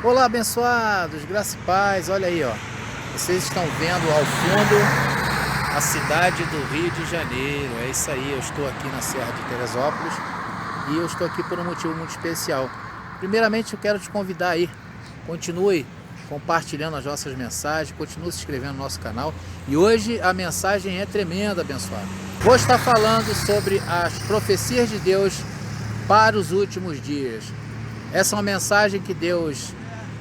Olá, abençoados, graça e paz. Olha aí, ó. Vocês estão vendo ao fundo a cidade do Rio de Janeiro. É isso aí, eu estou aqui na Serra de Teresópolis e eu estou aqui por um motivo muito especial. Primeiramente, eu quero te convidar aí. Continue compartilhando as nossas mensagens, continue se inscrevendo no nosso canal. E hoje a mensagem é tremenda, abençoado. Vou estar falando sobre as profecias de Deus para os últimos dias. Essa é uma mensagem que Deus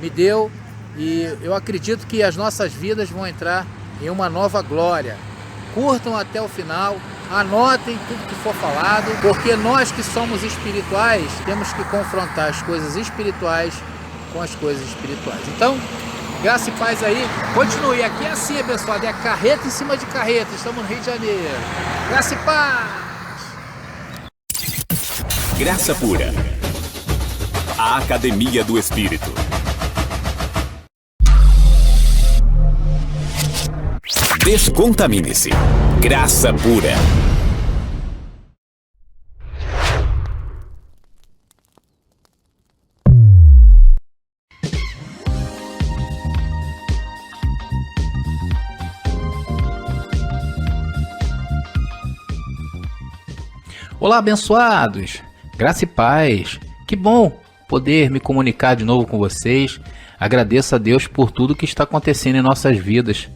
me deu e eu acredito que as nossas vidas vão entrar em uma nova glória. Curtam até o final, anotem tudo que for falado, porque nós que somos espirituais temos que confrontar as coisas espirituais com as coisas espirituais. Então, graça e paz aí, continue. Aqui é assim, abençoado, é carreta em cima de carreta, estamos no Rio de Janeiro. Graça e paz! Graça Pura, a Academia do Espírito. Descontamine-se. Graça Pura. Olá, abençoados. Graça e paz. Que bom poder me comunicar de novo com vocês. Agradeço a Deus por tudo que está acontecendo em nossas vidas,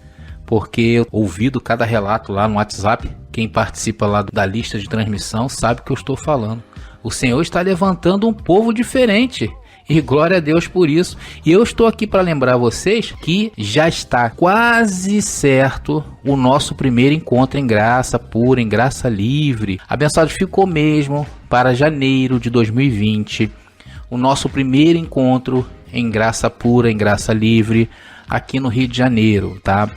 porque ouvido cada relato lá no WhatsApp, quem participa lá da lista de transmissão sabe o que eu estou falando. O Senhor está levantando um povo diferente e glória a Deus por isso. E eu estou aqui para lembrar vocês que já está quase certo o nosso primeiro encontro em graça pura, em graça livre. Abençoado, ficou mesmo para janeiro de 2020 o nosso primeiro encontro em graça pura, em graça livre, aqui no Rio de Janeiro, tá?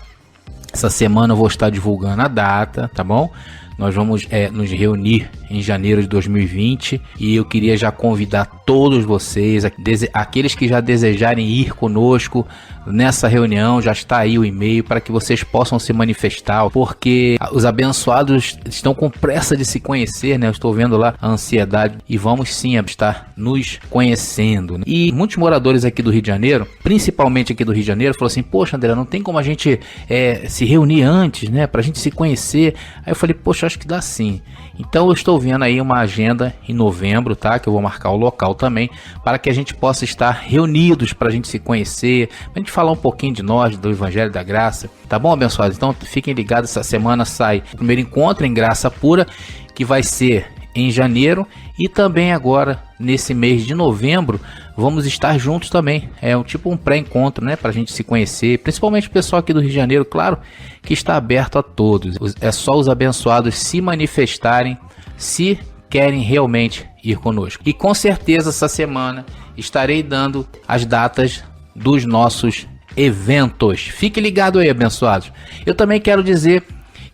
Essa semana eu vou estar divulgando a data, tá bom? Nós vamos nos reunir em janeiro de 2020 e eu queria já convidar todos vocês, aqueles que já desejarem ir conosco nessa reunião, já está aí o e-mail para que vocês possam se manifestar, porque os abençoados estão com pressa de se conhecer, né? Eu estou vendo lá a ansiedade e vamos sim estar nos conhecendo. E muitos moradores aqui do Rio de Janeiro, principalmente aqui do Rio de Janeiro, falaram assim: poxa, André, não tem como a gente se reunir antes, né? Para a gente se conhecer. Aí eu falei: poxa, acho que dá sim. Então eu estou vendo aí uma agenda em novembro, tá? Que eu vou marcar o local também, para que a gente possa estar reunidos, para a gente se conhecer, para a gente falar um pouquinho de nós, do Evangelho da Graça, tá bom, abençoados? Então fiquem ligados, essa semana sai o primeiro encontro em Graça Pura, que vai ser em janeiro, e também agora nesse mês de novembro vamos estar juntos também. É um pré-encontro, né, para a gente se conhecer, principalmente o pessoal aqui do Rio de Janeiro, claro que está aberto a todos. É só os abençoados se manifestarem se querem realmente ir conosco. E com certeza essa semana estarei dando as datas dos nossos eventos. Fique ligado aí, abençoados. Eu também quero dizer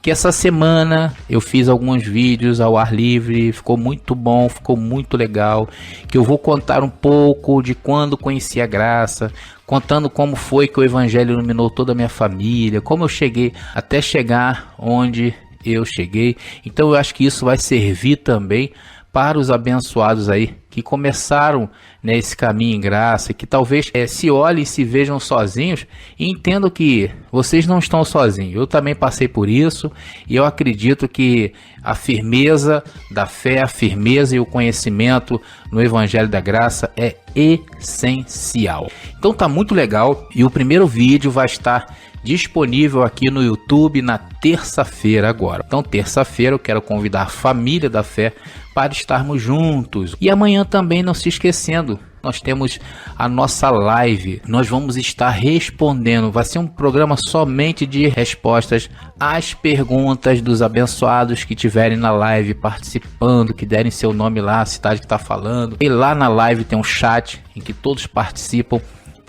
que essa semana eu fiz alguns vídeos ao ar livre, ficou muito bom, ficou muito legal, que eu vou contar um pouco de quando conheci a graça, contando como foi que o Evangelho iluminou toda a minha família, como eu cheguei até chegar onde eu cheguei. Então eu acho que isso vai servir também para os abençoados aí que começaram nesse caminho em graça, que talvez se olhem e se vejam sozinhos e entendam que vocês não estão sozinhos. Eu também passei por isso e eu acredito que a firmeza da fé, a firmeza e o conhecimento no Evangelho da Graça é essencial. Então tá muito legal e o primeiro vídeo vai estar disponível aqui no YouTube na terça-feira agora. Então terça-feira eu quero convidar a família da fé para estarmos juntos. E amanhã também, não se esquecendo, nós temos a nossa live. Nós vamos estar respondendo. Vai ser um programa somente de respostas às perguntas dos abençoados que estiverem na live participando, que derem seu nome lá, a cidade que está falando. E lá na live tem um chat em que todos participam.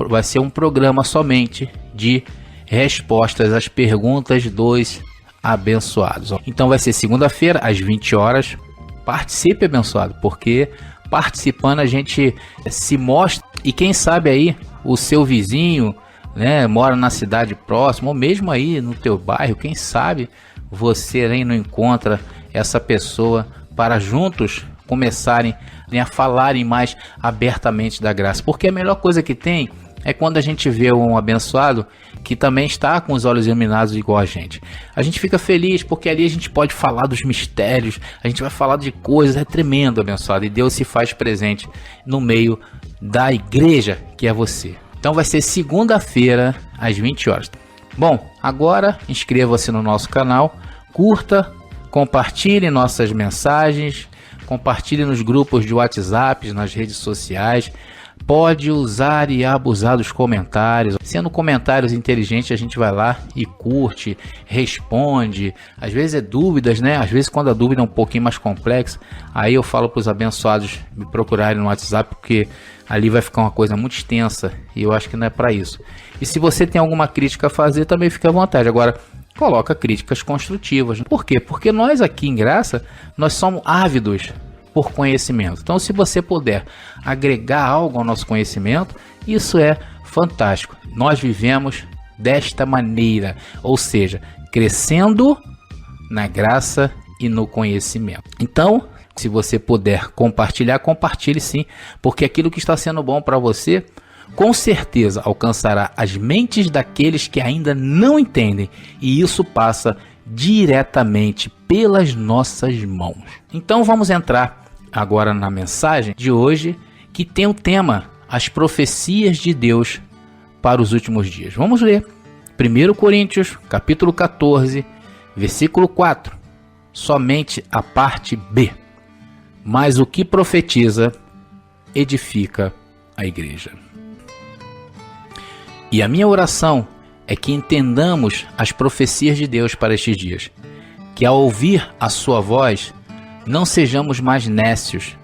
Vai ser um programa somente de respostas às perguntas dos abençoados. Então vai ser segunda-feira às 20 horas. Participe, abençoado, porque participando a gente se mostra e quem sabe aí o seu vizinho, né, mora na cidade próxima ou mesmo aí no teu bairro, quem sabe você aí não encontra essa pessoa para juntos começarem a falarem mais abertamente da graça, porque a melhor coisa que tem é quando a gente vê um abençoado que também está com os olhos iluminados igual a gente. A gente fica feliz porque ali a gente pode falar dos mistérios, a gente vai falar de coisas, é tremendo, abençoado. E Deus se faz presente no meio da igreja, que é você. Então vai ser segunda-feira, às 20 horas. Bom, agora inscreva-se no nosso canal, curta, compartilhe nossas mensagens, compartilhe nos grupos de WhatsApp, nas redes sociais. Pode usar e abusar dos comentários. Sendo comentários inteligentes, a gente vai lá e curte, responde. Às vezes é dúvidas, né? Às vezes quando a dúvida é um pouquinho mais complexa, aí eu falo para os abençoados me procurarem no WhatsApp, porque ali vai ficar uma coisa muito extensa e eu acho que não é para isso. E se você tem alguma crítica a fazer, também fica à vontade. Agora, coloca críticas construtivas. Por quê? Porque nós aqui em Graça, nós somos ávidos por conhecimento. Então, se você puder agregar algo ao nosso conhecimento, isso é fantástico. Nós vivemos desta maneira, ou seja, crescendo na graça e no conhecimento. Então, se você puder compartilhar, compartilhe sim, porque aquilo que está sendo bom para você, com certeza alcançará as mentes daqueles que ainda não entendem, e isso passa diretamente pelas nossas mãos. Então vamos entrar agora na mensagem de hoje, que tem o tema As profecias de Deus para os últimos dias. Vamos ler 1 Coríntios, capítulo 14, versículo 4, somente a parte B. Mas o que profetiza edifica a igreja. E a minha oração é que entendamos as profecias de Deus para estes dias, que ao ouvir a sua voz, não sejamos mais nécios,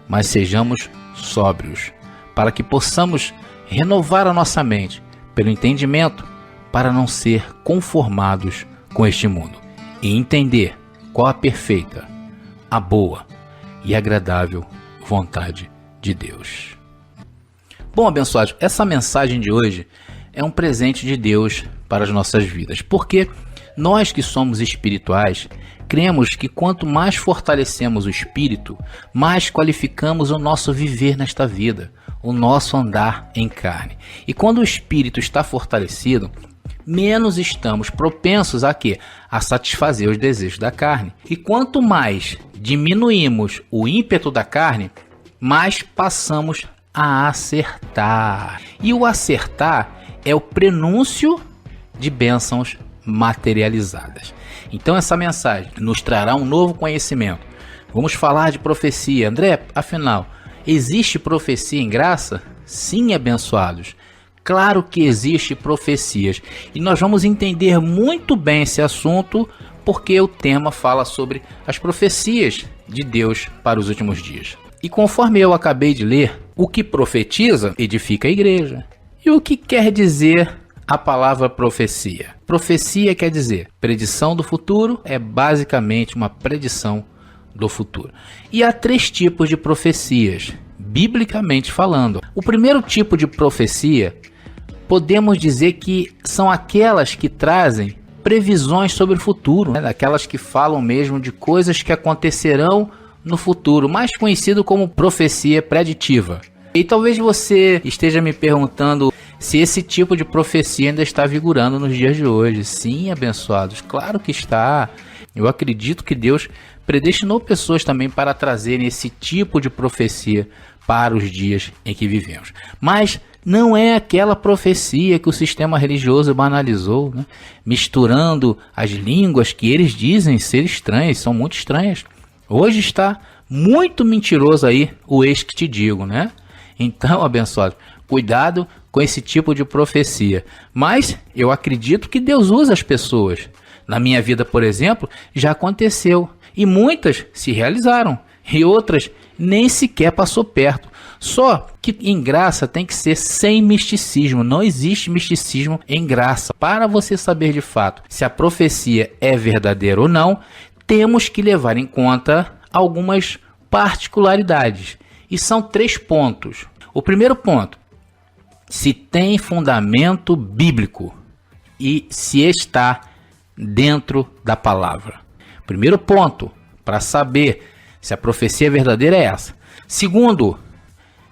mas sejamos sóbrios, para que possamos renovar a nossa mente pelo entendimento, para não ser conformados com este mundo, e entender qual a perfeita, a boa e agradável vontade de Deus. Bom, abençoados, essa mensagem de hoje é um presente de Deus para as nossas vidas, porque nós que somos espirituais, cremos que quanto mais fortalecemos o espírito, mais qualificamos o nosso viver nesta vida, o nosso andar em carne. E quando o espírito está fortalecido, menos estamos propensos a quê? A satisfazer os desejos da carne. E quanto mais diminuímos o ímpeto da carne, mais passamos a acertar. E o acertar é o prenúncio de bênçãos materializadas. Então essa mensagem nos trará um novo conhecimento. Vamos falar de profecia. André, afinal, existe profecia em graça? Sim, abençoados. Claro que existe profecias. E nós vamos entender muito bem esse assunto, porque o tema fala sobre as profecias de Deus para os últimos dias. E conforme eu acabei de ler, o que profetiza edifica a igreja. E o que quer dizer a palavra profecia? Profecia quer dizer predição do futuro, é basicamente uma predição do futuro. E há 3 tipos de profecias, biblicamente falando. O primeiro tipo de profecia, podemos dizer que são aquelas que trazem previsões sobre o futuro, né? Aquelas que falam mesmo de coisas que acontecerão no futuro, mais conhecido como profecia preditiva. E talvez você esteja me perguntando se esse tipo de profecia ainda está vigorando nos dias de hoje. Sim, abençoados, claro que está. Eu acredito que Deus predestinou pessoas também para trazerem esse tipo de profecia para os dias em que vivemos. Mas não é aquela profecia que o sistema religioso banalizou, né? Misturando as línguas que eles dizem ser estranhas, são muito estranhas. Hoje está muito mentiroso aí o eis que te digo, né? Então, abençoado, cuidado com esse tipo de profecia. Mas eu acredito que Deus usa as pessoas. Na minha vida, por exemplo, já aconteceu. E muitas se realizaram. E outras nem sequer passou perto. Só que em graça tem que ser sem misticismo. Não existe misticismo em graça. Para você saber de fato se a profecia é verdadeira ou não, temos que levar em conta algumas particularidades. E são 3 pontos. O primeiro ponto, se tem fundamento bíblico e se está dentro da palavra. Primeiro ponto, para saber se a profecia é verdadeira é essa. Segundo,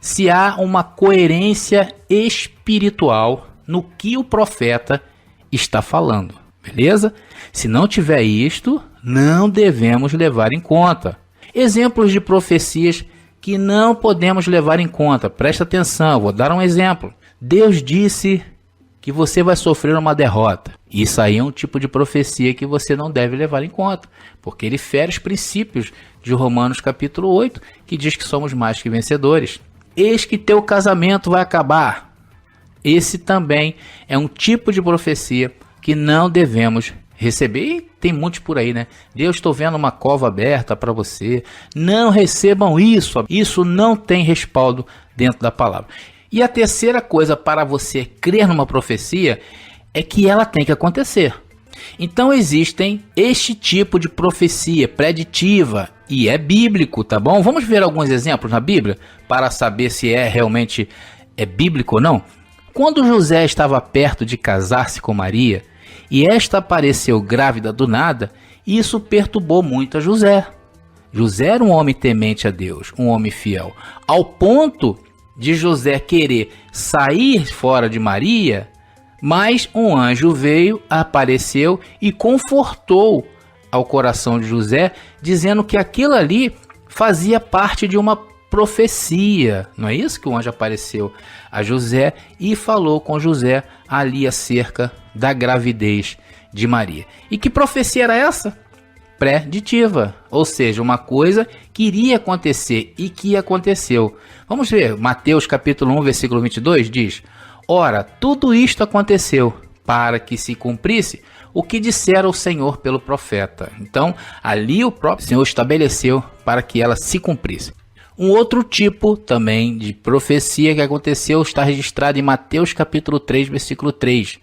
se há uma coerência espiritual no que o profeta está falando, beleza? Se não tiver isto, não devemos levar em conta. Exemplos de profecias que não podemos levar em conta. Presta atenção, vou dar um exemplo. Deus disse que você vai sofrer uma derrota. Isso aí é um tipo de profecia que você não deve levar em conta, porque ele fere os princípios de Romanos capítulo 8, que diz que somos mais que vencedores. Eis que teu casamento vai acabar. Esse também é um tipo de profecia que não devemos receber. E tem muitos por aí, né? Deus, estou vendo uma cova aberta para você. Não recebam isso. Isso não tem respaldo dentro da palavra. E a terceira coisa para você crer numa profecia é que ela tem que acontecer. Então existem este tipo de profecia preditiva e é bíblico, tá bom? Vamos ver alguns exemplos na Bíblia para saber se realmente é bíblico ou não. Quando José estava perto de casar-se com Maria e esta apareceu grávida do nada, isso perturbou muito a José. José era um homem temente a Deus, um homem fiel, ao ponto de José querer sair fora de Maria, mas um anjo veio, apareceu e confortou ao coração de José, dizendo que aquilo ali fazia parte de uma profecia. Não é isso que o anjo apareceu a José e falou com José ali acerca da gravidez de Maria. E que profecia era essa? Preditiva, ou seja, uma coisa que iria acontecer e que aconteceu. Vamos ver, Mateus capítulo 1, versículo 22 diz: ora, tudo isto aconteceu para que se cumprisse o que dissera o Senhor pelo profeta. Então, ali o próprio Senhor estabeleceu para que ela se cumprisse. Um outro tipo também de profecia que aconteceu está registrado em Mateus capítulo 3, versículo 3.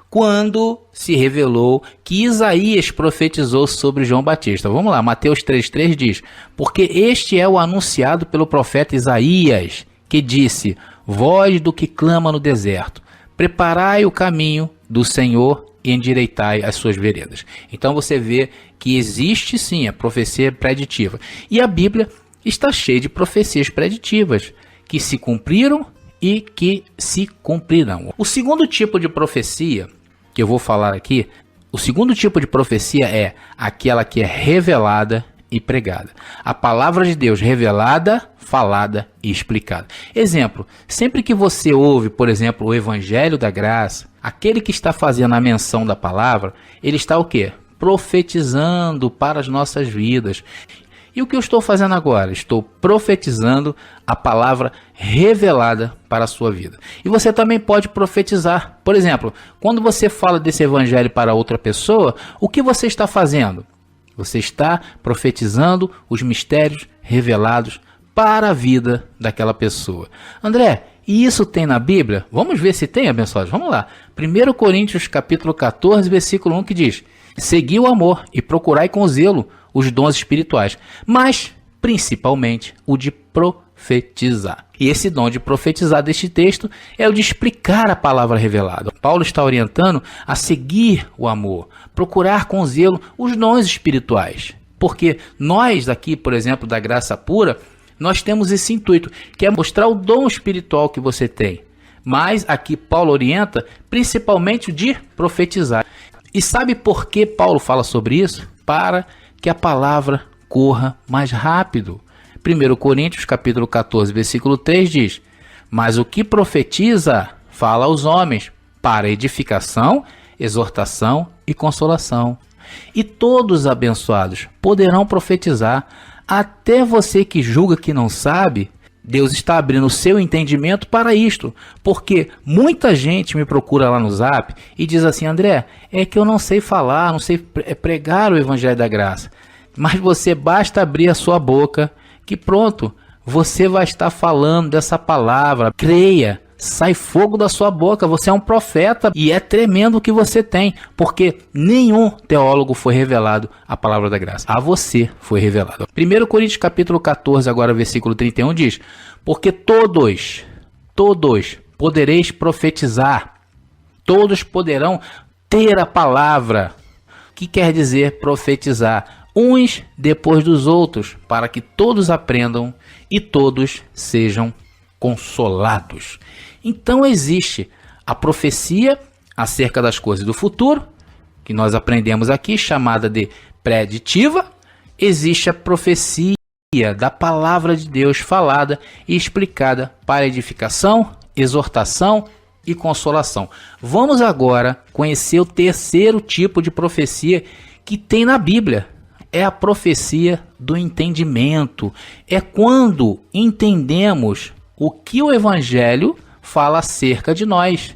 Quando se revelou que Isaías profetizou sobre João Batista. Vamos lá, Mateus 3,3 diz: porque este é o anunciado pelo profeta Isaías, que disse: voz do que clama no deserto, preparai o caminho do Senhor e endireitai as suas veredas. Então você vê que existe sim a profecia preditiva. E a Bíblia está cheia de profecias preditivas, que se cumpriram e que se cumprirão. O segundo tipo de profecia que eu vou falar aqui, o segundo tipo de profecia é aquela que é revelada e pregada. A palavra de Deus revelada, falada e explicada. Exemplo, sempre que você ouve, por exemplo, o Evangelho da Graça, aquele que está fazendo a menção da palavra, ele está o quê? Profetizando para as nossas vidas. E o que eu estou fazendo agora? Estou profetizando a palavra revelada para a sua vida. E você também pode profetizar. Por exemplo, quando você fala desse evangelho para outra pessoa, o que você está fazendo? Você está profetizando os mistérios revelados para a vida daquela pessoa. André, e isso tem na Bíblia? Vamos ver se tem, abençoados. Vamos lá. 1 Coríntios capítulo 14, versículo 1, que diz: segui o amor e procurai com zelo os dons espirituais, mas principalmente o de profetizar. E esse dom de profetizar deste texto é o de explicar a palavra revelada. Paulo está orientando a seguir o amor, procurar com zelo os dons espirituais. Porque nós aqui, por exemplo, da Graça Pura, nós temos esse intuito, que é mostrar o dom espiritual que você tem. Mas aqui Paulo orienta principalmente o de profetizar. E sabe por que Paulo fala sobre isso? Para que a palavra corra mais rápido. 1 Coríntios capítulo 14, versículo 3 diz: mas o que profetiza fala aos homens para edificação, exortação e consolação. E todos abençoados poderão profetizar. Até você que julga que não sabe, Deus está abrindo o seu entendimento para isto, porque muita gente me procura lá no Zap e diz assim: André, é que eu não sei falar, não sei pregar o Evangelho da Graça. Mas você basta abrir a sua boca, que pronto, você vai estar falando dessa palavra. Creia, sai fogo da sua boca, você é um profeta e é tremendo o que você tem, porque nenhum teólogo foi revelado a palavra da graça. A você foi revelado. 1 Coríntios capítulo 14, agora versículo 31 diz: porque todos podereis profetizar, todos poderão ter a palavra. O que quer dizer profetizar? Uns depois dos outros, para que todos aprendam e todos sejam consolados. Então existe a profecia acerca das coisas do futuro, que nós aprendemos aqui, chamada de preditiva. Existe a profecia da palavra de Deus falada e explicada para edificação, exortação e consolação. Vamos agora conhecer o terceiro tipo de profecia que tem na Bíblia. É a profecia do entendimento. É quando entendemos o que o Evangelho fala acerca de nós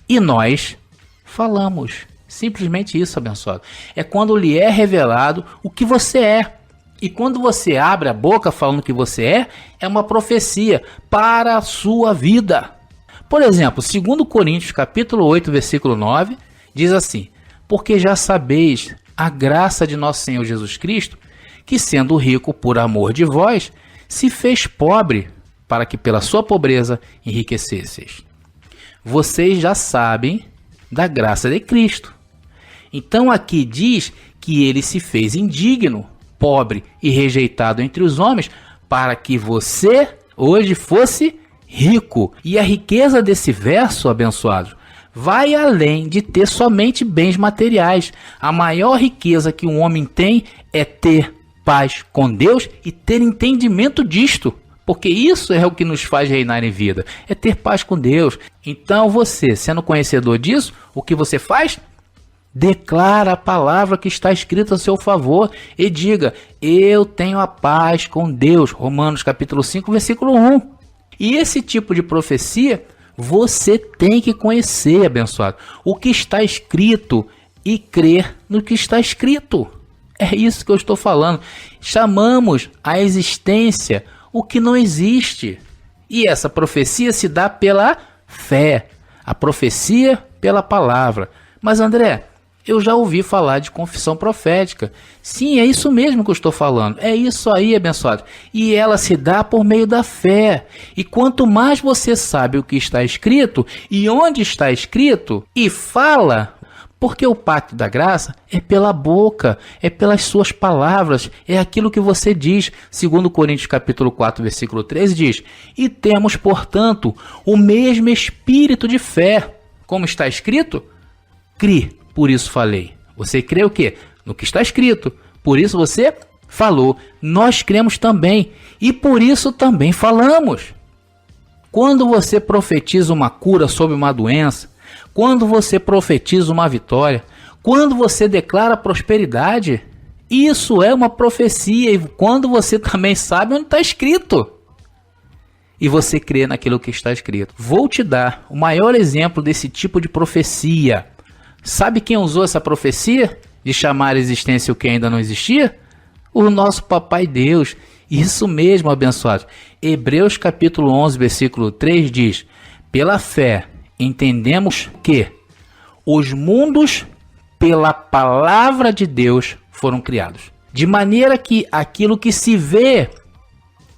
e nós falamos. Simplesmente isso, abençoado. É quando lhe é revelado o que você é. E quando você abre a boca falando o que você é uma profecia para a sua vida. Por exemplo, 2 Coríntios capítulo 8, versículo 9, diz assim: porque já sabeis a graça de nosso Senhor Jesus Cristo, que sendo rico por amor de vós, se fez pobre, para que pela sua pobreza enriquecesseis. Vocês já sabem da graça de Cristo. Então aqui diz que ele se fez indigno, pobre e rejeitado entre os homens, para que você hoje fosse rico. E a riqueza desse verso, abençoado, vai além de ter somente bens materiais. A maior riqueza que um homem tem é ter paz com Deus e ter entendimento disto. Porque isso é o que nos faz reinar em vida, é ter paz com Deus. Então você, sendo conhecedor disso, o que você faz? Declara a palavra que está escrita a seu favor e diga: eu tenho a paz com Deus. Romanos capítulo 5, versículo 1. E esse tipo de profecia você tem que conhecer, abençoado, o que está escrito e crer no que está escrito. É isso que eu estou falando. Chamamos a existência o que não existe. E essa profecia se dá pela fé. A profecia pela palavra. Mas André, eu já ouvi falar de confissão profética. Sim, é isso mesmo que eu estou falando. É isso aí, abençoado. E ela se dá por meio da fé. E quanto mais você sabe o que está escrito e onde está escrito e fala, porque o pacto da graça é pela boca, é pelas suas palavras, é aquilo que você diz. 2 Coríntios capítulo 4, versículo 13 diz: e temos, portanto, o mesmo espírito de fé. Como está escrito? Cri. Por isso falei. Você crê o quê? No que está escrito. Por isso você falou. Nós cremos também. E por isso também falamos. Quando você profetiza uma cura sobre uma doença, quando você profetiza uma vitória, quando você declara prosperidade, isso é uma profecia. E quando você também sabe onde está escrito. E você crê naquilo que está escrito. Vou te dar o maior exemplo desse tipo de profecia. Sabe quem usou essa profecia de chamar a existência o que ainda não existia? O nosso papai Deus. Isso mesmo, abençoado. Hebreus capítulo 11, versículo 3 diz: pela fé entendemos que os mundos pela palavra de Deus foram criados. De maneira que aquilo que se vê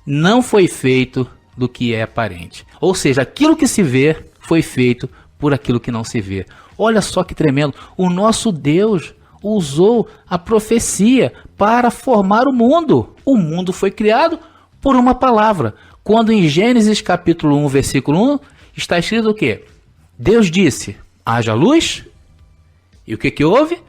não foi feito do que é aparente. Ou seja, aquilo que se vê foi feito por aquilo que não se vê. Olha só que tremendo. O nosso Deus usou a profecia para formar o mundo. O mundo foi criado por uma palavra. Quando em Gênesis capítulo 1, versículo 1, está escrito o quê? Deus disse: haja luz. E o que houve?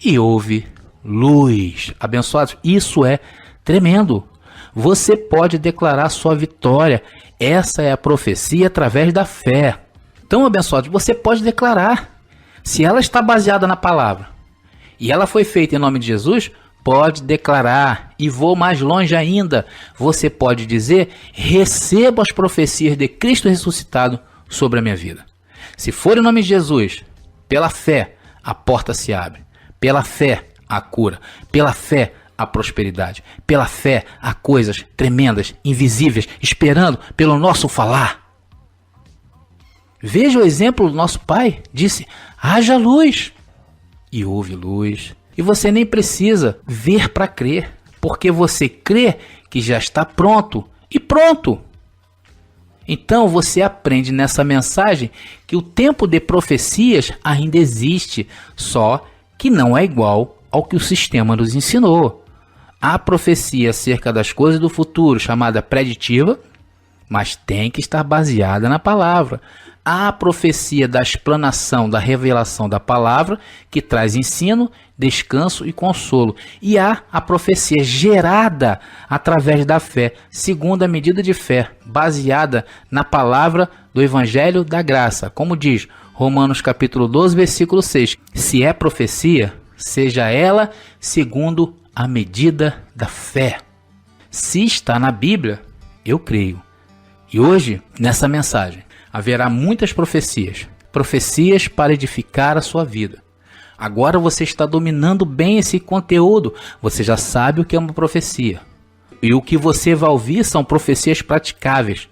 E houve luz. Abençoados, isso é tremendo. Você pode declarar sua vitória. Essa é a profecia através da fé. Então, abençoados, você pode declarar. Se ela está baseada na palavra e ela foi feita em nome de Jesus, pode declarar. E vou mais longe ainda. Você pode dizer: recebo as profecias de Cristo ressuscitado sobre a minha vida. Se for em nome de Jesus, pela fé, a porta se abre. Pela fé, a cura. Pela fé, a prosperidade. Pela fé, há coisas tremendas, invisíveis, esperando pelo nosso falar. Veja o exemplo do nosso pai. Disse: haja luz. E houve luz. E você nem precisa ver para crer, porque você crê que já está pronto. E pronto. Então você aprende nessa mensagem que o tempo de profecias ainda existe, só que não é igual ao que o sistema nos ensinou. Há profecia acerca das coisas do futuro, chamada preditiva, mas tem que estar baseada na palavra. Há a profecia da explanação, da revelação da palavra, que traz ensino, descanso e consolo. E há a profecia gerada através da fé, segundo a medida de fé, baseada na palavra do Evangelho da Graça. Como diz Romanos capítulo 12, versículo 6. Se é profecia, seja ela segundo a medida da fé. Se está na Bíblia, eu creio. E hoje, nessa mensagem, haverá muitas profecias. Profecias para edificar a sua vida. Agora você está dominando bem esse conteúdo. Você já sabe o que é uma profecia. E o que você vai ouvir são profecias praticáveis.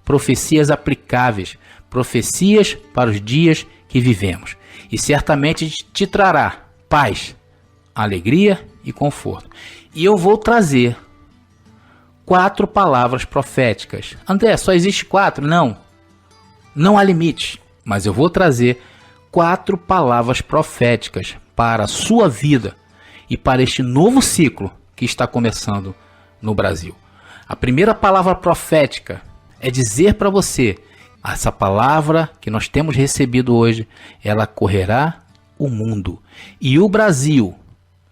Profecias aplicáveis. Profecias para os dias que vivemos. E certamente te trará paz, alegria e conforto. E eu vou trazer 4 palavras proféticas. André, só existe 4? Não. Não há limite. Mas eu vou trazer 4 palavras proféticas para a sua vida e para este novo ciclo que está começando no Brasil. A primeira palavra profética é dizer para você, essa palavra que nós temos recebido hoje, ela correrá o mundo. E o Brasil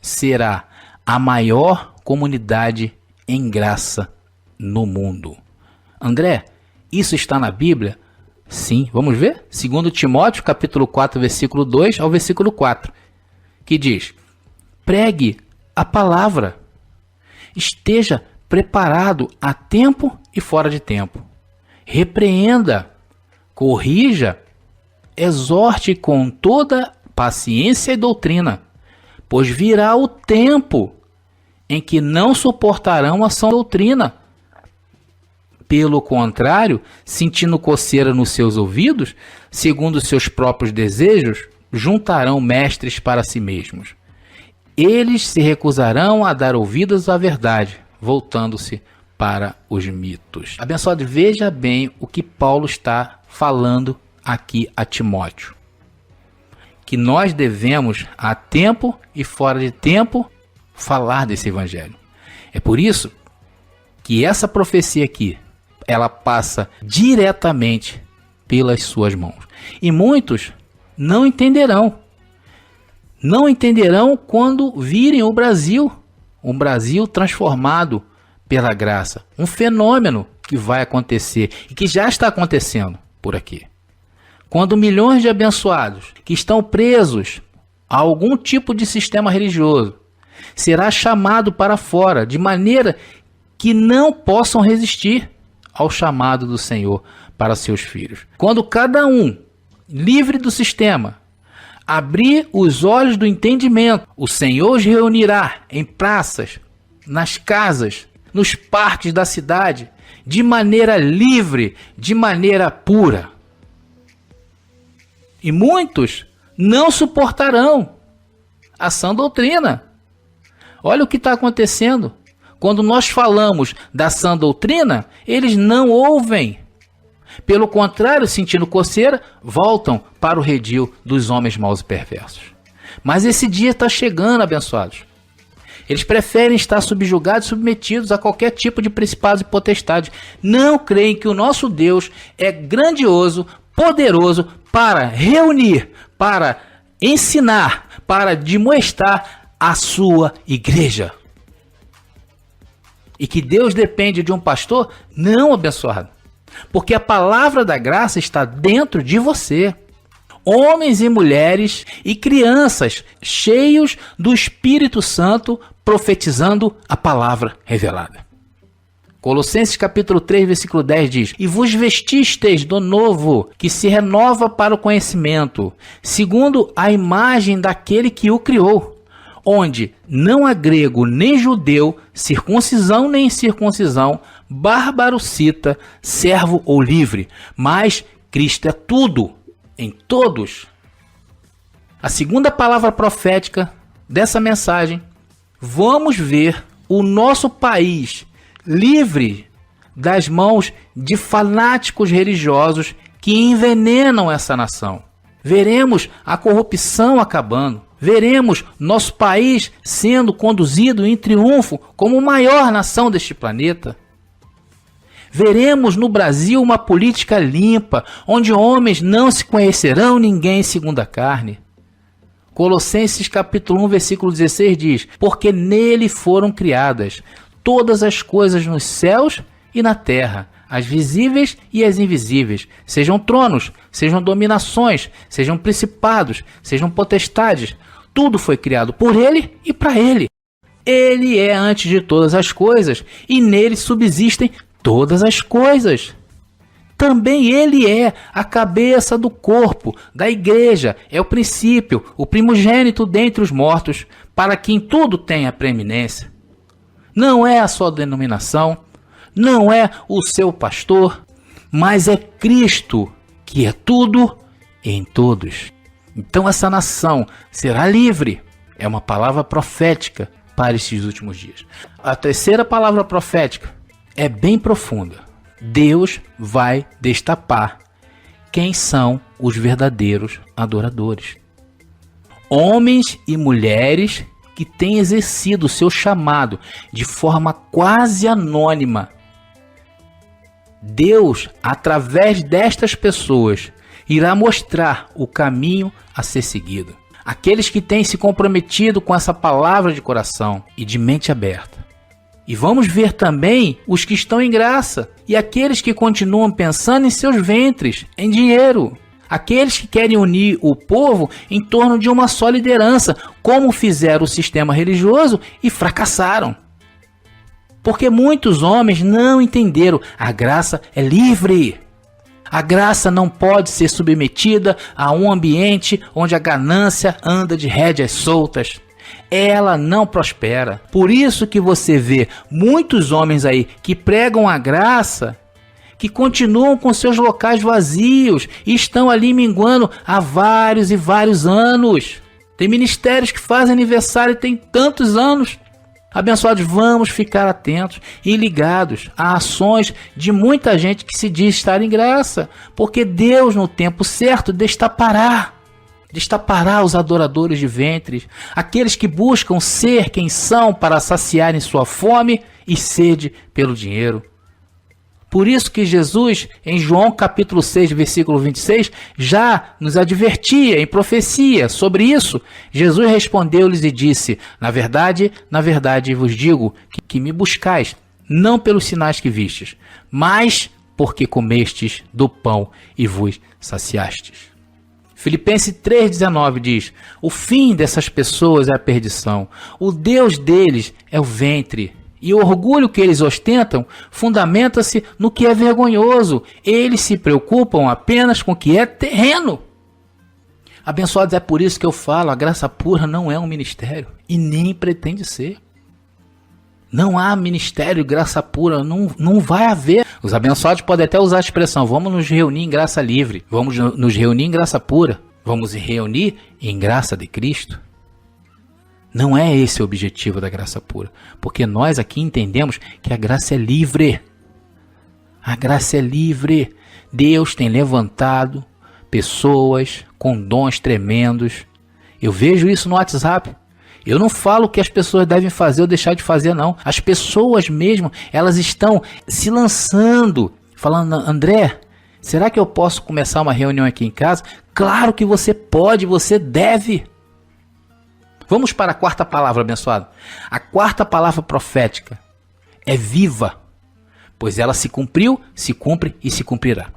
será a maior comunidade em graça no mundo. André, isso está na Bíblia? Sim, vamos ver? 2 Timóteo, capítulo 4, versículo 2 ao versículo 4, que diz: pregue a palavra, esteja preparado a tempo e fora de tempo. Repreenda, corrija, exorte com toda paciência e doutrina, pois virá o tempo em que não suportarão a sã doutrina. Pelo contrário, sentindo coceira nos seus ouvidos, segundo seus próprios desejos, juntarão mestres para si mesmos. Eles se recusarão a dar ouvidos à verdade, voltando-se para os mitos. Abençoado, veja bem o que Paulo está falando aqui a Timóteo. Que nós devemos, a tempo e fora de tempo, falar desse evangelho. É por isso que essa profecia aqui, ela passa diretamente pelas suas mãos. E muitos não entenderão. Não entenderão quando virem o Brasil. Um Brasil transformado pela graça. Um fenômeno que vai acontecer e que já está acontecendo por aqui. Quando milhões de abençoados que estão presos a algum tipo de sistema religioso será chamado para fora de maneira que não possam resistir ao chamado do Senhor para seus filhos. Quando cada um, livre do sistema, abrir os olhos do entendimento, o Senhor os reunirá em praças, nas casas, nos parques da cidade, de maneira livre, de maneira pura. E muitos não suportarão a sã doutrina. Olha o que está acontecendo. Quando nós falamos da sã doutrina, eles não ouvem. Pelo contrário, sentindo coceira, voltam para o redil dos homens maus e perversos. Mas esse dia está chegando, abençoados. Eles preferem estar subjugados, submetidos a qualquer tipo de principados e potestades. Não creem que o nosso Deus é grandioso, poderoso para reunir, para ensinar, para demonstrar a sua igreja. E que Deus depende de um pastor? Não, abençoado. Porque a palavra da graça está dentro de você. Homens e mulheres e crianças cheios do Espírito Santo profetizando a palavra revelada. Colossenses capítulo 3, versículo 10 diz: e vos vestisteis do novo, que se renova para o conhecimento, segundo a imagem daquele que o criou, onde não há grego nem judeu, circuncisão nem incircuncisão, bárbaro cita, servo ou livre, mas Cristo é tudo, em todos. A segunda palavra profética dessa mensagem, vamos ver o nosso país livre das mãos de fanáticos religiosos que envenenam essa nação. Veremos a corrupção acabando. Veremos nosso país sendo conduzido em triunfo como a maior nação deste planeta. Veremos no Brasil uma política limpa, onde homens não se conhecerão ninguém segundo a carne. Colossenses capítulo 1, versículo 16 diz: porque nele foram criadas todas as coisas nos céus e na terra, as visíveis e as invisíveis, sejam tronos, sejam dominações, sejam principados, sejam potestades. Tudo foi criado por ele e para ele. Ele é antes de todas as coisas e nele subsistem todas as coisas. Também ele é a cabeça do corpo, da igreja, é o princípio, o primogênito dentre os mortos, para que em tudo tenha preeminência. Não é a sua denominação, não é o seu pastor, mas é Cristo, que é tudo em todos. Então essa nação será livre. É uma palavra profética para estes últimos dias. A terceira palavra profética é bem profunda. Deus vai destapar quem são os verdadeiros adoradores. Homens e mulheres que têm exercido o seu chamado de forma quase anônima. Deus, através destas pessoas, irá mostrar o caminho a ser seguido. Aqueles que têm se comprometido com essa palavra de coração e de mente aberta. E vamos ver também os que estão em graça e aqueles que continuam pensando em seus ventres, em dinheiro. Aqueles que querem unir o povo em torno de uma só liderança, como fizeram o sistema religioso e fracassaram. Porque muitos homens não entenderam, a graça é livre. A graça não pode ser submetida a um ambiente onde a ganância anda de rédeas soltas. Ela não prospera. Por isso que você vê muitos homens aí que pregam a graça, que continuam com seus locais vazios e estão ali minguando há vários e vários anos. Tem ministérios que fazem aniversário e tem tantos anos. Abençoados, vamos ficar atentos e ligados a ações de muita gente que se diz estar em graça, porque Deus no tempo certo destapará os adoradores de ventres, aqueles que buscam ser quem são para saciarem sua fome e sede pelo dinheiro. Por isso que Jesus, em João capítulo 6, versículo 26, já nos advertia em profecia sobre isso. Jesus respondeu-lhes e disse: na verdade vos digo que me buscais, não pelos sinais que vistes, mas porque comestes do pão e vos saciastes. Filipenses 3,19 diz: o fim dessas pessoas é a perdição, o Deus deles é o ventre, e o orgulho que eles ostentam fundamenta-se no que é vergonhoso. Eles se preocupam apenas com o que é terreno. Abençoados, é por isso que eu falo, a graça pura não é um ministério e nem pretende ser. Não há ministério graça pura, não vai haver. Os abençoados podem até usar a expressão: vamos nos reunir em graça livre, vamos nos reunir em graça pura, vamos nos reunir em graça de Cristo. Não é esse o objetivo da graça pura, porque nós aqui entendemos que a graça é livre. A graça é livre. Deus tem levantado pessoas com dons tremendos. Eu vejo isso no WhatsApp. Eu não falo o que as pessoas devem fazer ou deixar de fazer, não. As pessoas mesmo, elas estão se lançando, falando: André, será que eu posso começar uma reunião aqui em casa? Claro que você pode, você deve. Vamos para a quarta palavra, abençoado. A quarta palavra profética é viva, pois ela se cumpriu, se cumpre e se cumprirá.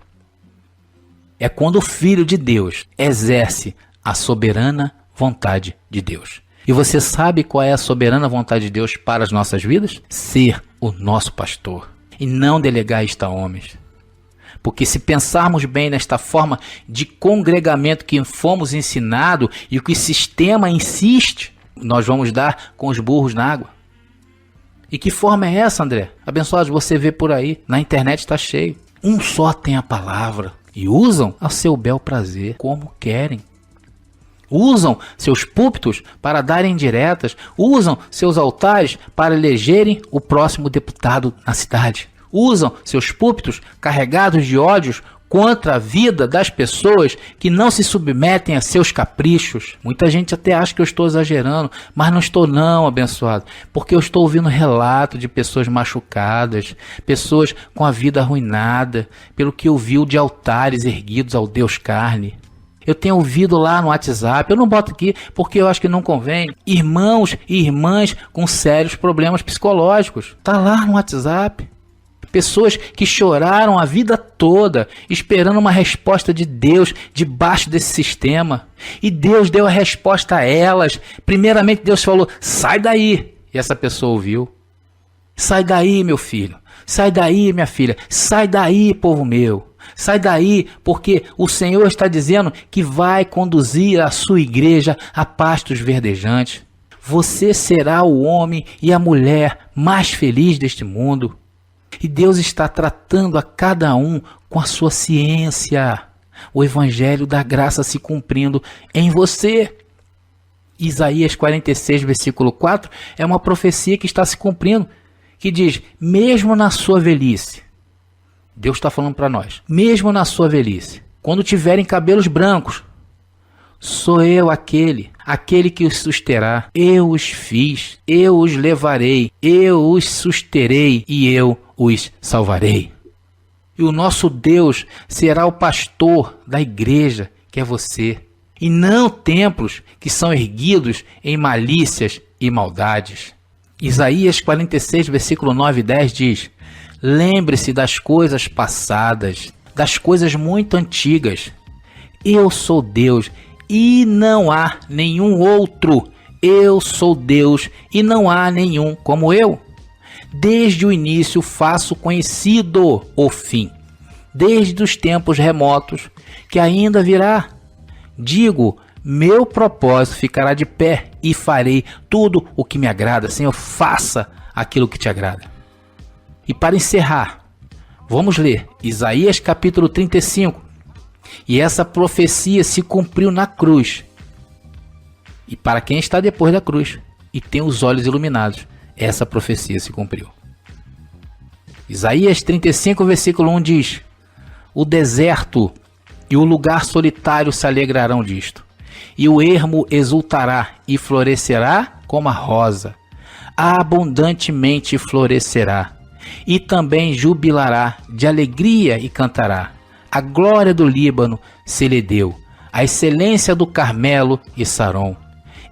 É quando o Filho de Deus exerce a soberana vontade de Deus. E você sabe qual é a soberana vontade de Deus para as nossas vidas? Ser o nosso pastor e não delegar isto a homens. Porque se pensarmos bem nesta forma de congregamento que fomos ensinados e o que o sistema insiste, nós vamos dar com os burros na água. E que forma é essa, André? Abençoados, você vê por aí, na internet está cheio. Um só tem a palavra e usam a seu bel prazer, como querem. Usam seus púlpitos para darem diretas, usam seus altares para elegerem o próximo deputado na cidade. Usam seus púlpitos carregados de ódios contra a vida das pessoas que não se submetem a seus caprichos. Muita gente até acha que eu estou exagerando, mas não estou não, abençoado, porque eu estou ouvindo relato de pessoas machucadas, pessoas com a vida arruinada, pelo que ouviu de altares erguidos ao Deus carne. Eu tenho ouvido lá no WhatsApp, eu não boto aqui porque eu acho que não convém, irmãos e irmãs com sérios problemas psicológicos. Tá lá no WhatsApp. Pessoas que choraram a vida toda esperando uma resposta de Deus debaixo desse sistema. E Deus deu a resposta a elas. Primeiramente Deus falou, sai daí. E essa pessoa ouviu. Sai daí, meu filho. Sai daí, minha filha. Sai daí, povo meu. Sai daí, porque o Senhor está dizendo que vai conduzir a sua igreja a pastos verdejantes. Você será o homem e a mulher mais feliz deste mundo. E Deus está tratando a cada um com a sua ciência. O evangelho da graça se cumprindo em você. Isaías 46, versículo 4, é uma profecia que está se cumprindo, que diz, mesmo na sua velhice, Deus está falando para nós, mesmo na sua velhice, quando tiverem cabelos brancos, sou eu aquele que os susterá. Eu os fiz, eu os levarei, eu os susterei e eu os salvarei. E o nosso Deus será o pastor da igreja, que é você, e não templos que são erguidos em malícias e maldades. Isaías 46, versículo 9 e 10 diz, lembre-se das coisas passadas, das coisas muito antigas. Eu sou Deus e não há nenhum outro. Eu sou Deus e não há nenhum como eu. Desde o início faço conhecido o fim, desde os tempos remotos que ainda virá. Digo, meu propósito ficará de pé e farei tudo o que me agrada. Senhor, faça aquilo que te agrada. E para encerrar, vamos ler Isaías capítulo 35. E essa profecia se cumpriu na cruz. E para quem está depois da cruz e tem os olhos iluminados, essa profecia se cumpriu. Isaías 35, versículo 1 diz, o deserto e o lugar solitário se alegrarão disto, e o ermo exultará e florescerá como a rosa, abundantemente florescerá, e também jubilará de alegria e cantará. A glória do Líbano se lhe deu, a excelência do Carmelo e Saron.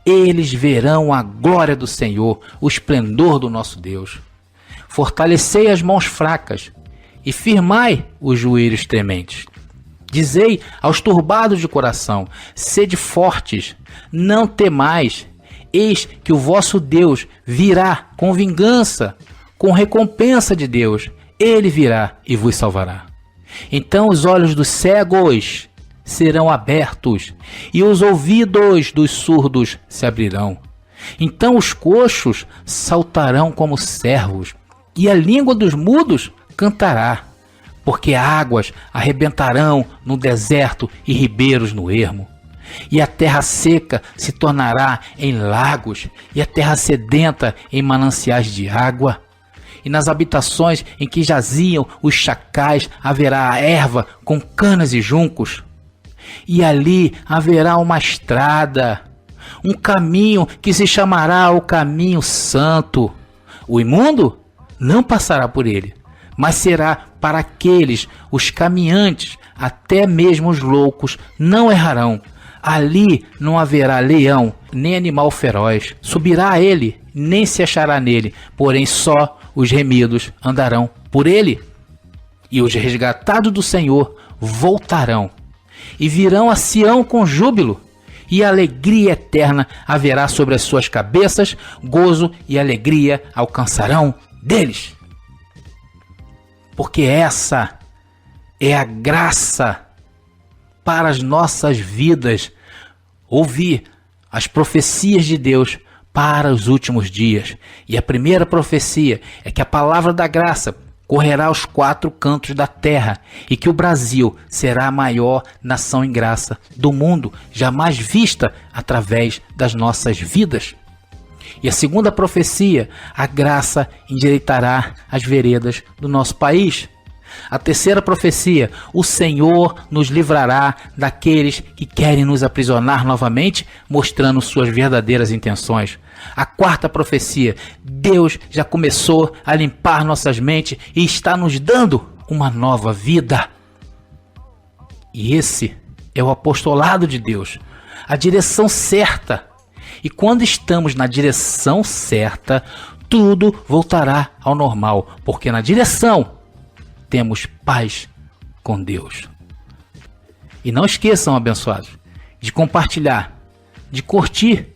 Eles verão a glória do Senhor, o esplendor do nosso Deus. Fortalecei as mãos fracas e firmai os joelhos trementes. Dizei aos turbados de coração, sede fortes, não temais. Eis que o vosso Deus virá com vingança, com recompensa de Deus. Ele virá e vos salvará. Então os olhos dos cegos serão abertos e os ouvidos dos surdos se abrirão. Então os coxos saltarão como servos e a língua dos mudos cantará, porque águas arrebentarão no deserto e ribeiros no ermo. E a terra seca se tornará em lagos e a terra sedenta em mananciais de água. E nas habitações em que jaziam os chacais haverá erva com canas e juncos. E ali haverá uma estrada, um caminho que se chamará o caminho santo. O imundo não passará por ele, mas será para aqueles, os caminhantes, até mesmo os loucos, não errarão. Ali não haverá leão, nem animal feroz. Subirá a ele, nem se achará nele, porém só os remidos andarão por ele. E os resgatados do Senhor voltarão, e virão a Sião com júbilo, e alegria eterna haverá sobre as suas cabeças, gozo e alegria alcançarão deles. Porque essa é a graça para as nossas vidas, ouvir as profecias de Deus para os últimos dias. E a primeira profecia é que a palavra da graça correrá aos 4 cantos da terra e que o Brasil será a maior nação em graça do mundo, jamais vista através das nossas vidas. E a segunda profecia, a graça endireitará as veredas do nosso país. A terceira profecia: o Senhor nos livrará daqueles que querem nos aprisionar novamente, mostrando suas verdadeiras intenções. A quarta profecia: Deus já começou a limpar nossas mentes e está nos dando uma nova vida. E esse é o apostolado de Deus, a direção certa. E quando estamos na direção certa, tudo voltará ao normal, porque na direção temos paz com Deus. E não esqueçam, abençoados, de compartilhar, de curtir,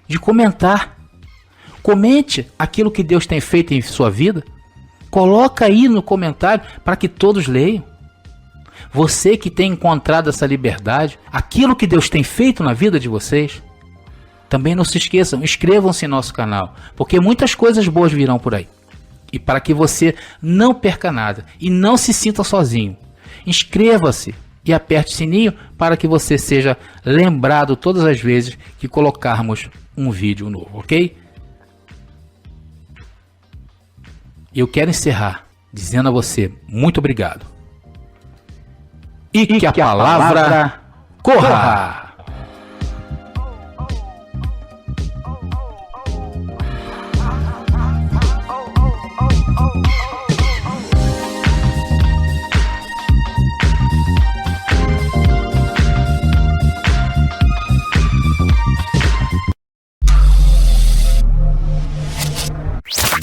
de comentar. Comente aquilo que Deus tem feito em sua vida. Coloca aí no comentário para que todos leiam. Você que tem encontrado essa liberdade, aquilo que Deus tem feito na vida de vocês. Também não se esqueçam, inscrevam-se em nosso canal, porque muitas coisas boas virão por aí. E para que você não perca nada e não se sinta sozinho, inscreva-se e aperte o sininho para que você seja lembrado todas as vezes que colocarmos um vídeo novo, ok? Eu quero encerrar dizendo a você muito obrigado. E que a palavra corra!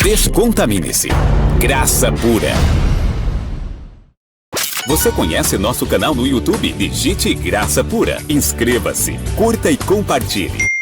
Descontamine-se. Graça pura. Você conhece nosso canal no YouTube? Digite Graça Pura. Inscreva-se, curta e compartilhe.